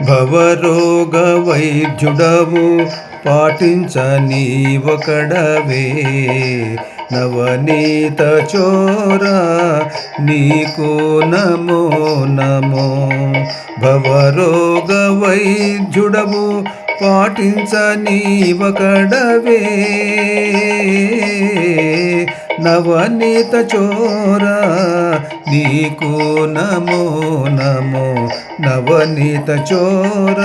భవరోగ వైద్యుడవు పాటించని ఒకడవే నవనీత చోర నీకు నమో నమో. భవరోగ వైద్యుడవు పాటించని ఒకడవే నవనీత చోర నీకు నమో నమో. నవనీత చోర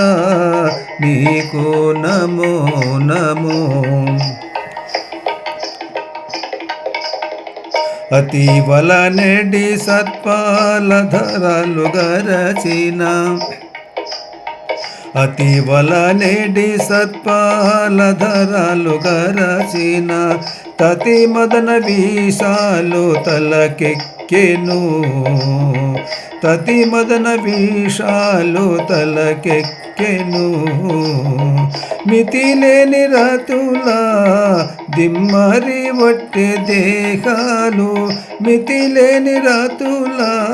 నీకు నమో నమో. అతివల నెడి సత్పాల ధరలు గరచిన అతివల నెడి సత్పాల ధరలు గరచిన తతి మదన వీసాలు తలకెక్కెను. తతి మదన వీషాలు తలకెక్కెను. మితిలేని రతుల దిమ్మరి వట్టె దేహాలు. మితిలేని రతుల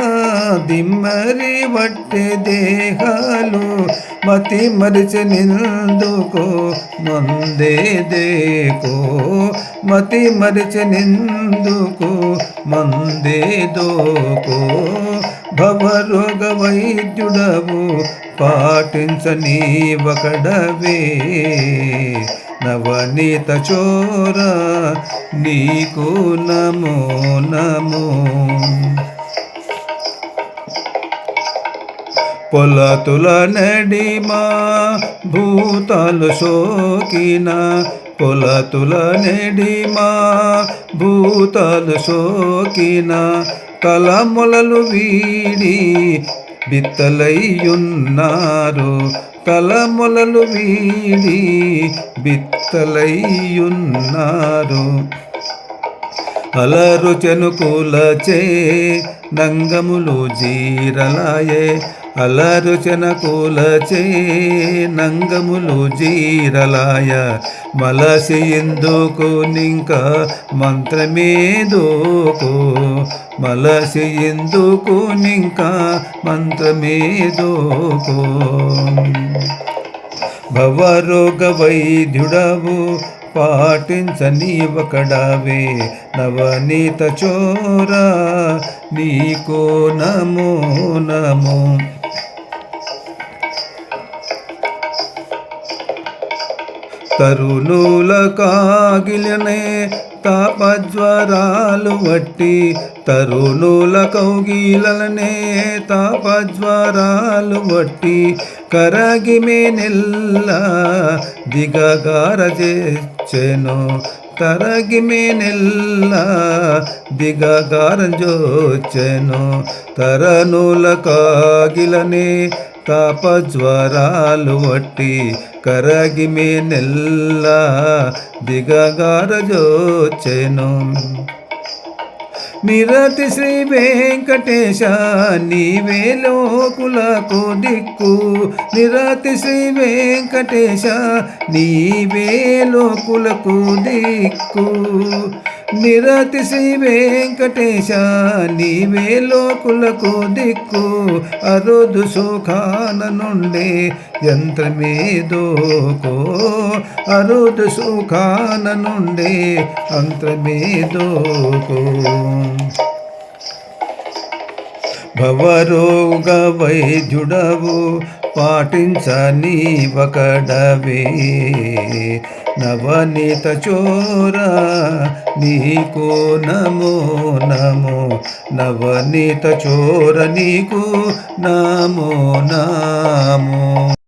దిమ్మరి వట్టె దేహాలు. మతి మరిచి నిందుకో మందే దేకో. మతి మరిచి నిందుకో మందే దోకో. భవరోగ వైద్యుడవు పాటించని ఒకడవే నవనీత చోర నీకు నమో నమో. పొలతుల నడిమా భూతాలు సోకిన. పొలతుల నడిమా భూతాలు సోకిన. తలములలు వీడి బిత్తలయ్యున్నారు. తలములలు వీడి బిత్తలయ్యున్నారు. అలరు చెనుకులచే నంగములు జీరలాయే. అలరు చెనకులచే నంగములు జీరలాయ. మలసి ఎందుకు నింక మంత్రమేదోకో. మలసి ఎందుకు నింక మంత్రమేదోకో. భవరోగ వైద్యుడవు పాటించని ఒకడవే నవనీత చోర నీకు నమో నమో. తరుణుల కాగిలనే తాపజ్వరాలు వట్టి. తరుణుల కౌగిలనే తాపజ్వరాలు వట్టి. కరగిమే నెల్ల దిగగార చేచెను. తరగిమే నెల్ల దిగగారం జోచెను. తరుణుల కాగిలనే తాపజ్వరాలు వట్టి. కరగిమే నెల్ల దిగగార జోచెను. నిరతి శ్రీ వెంకటేశ నీవే లోకులకు దిక్కు. నిరతి శ్రీ వెంకటేశ నీవే లోకులకు దిక్కు. నిరతి శ్రీ వెంకటేశ నీవే లోకులకు దిక్కు. అరుదు సుఖాన నుండే యంత్రమేదోకో. అరుదు సుఖాన నుండే యంత్రమేదోకో. భవరోగ వైద్యుడవు పాటించని ఒకడవే నవనీత చోర నీకు నమో నమో. నవనీత చోర నీకు నమో నమో.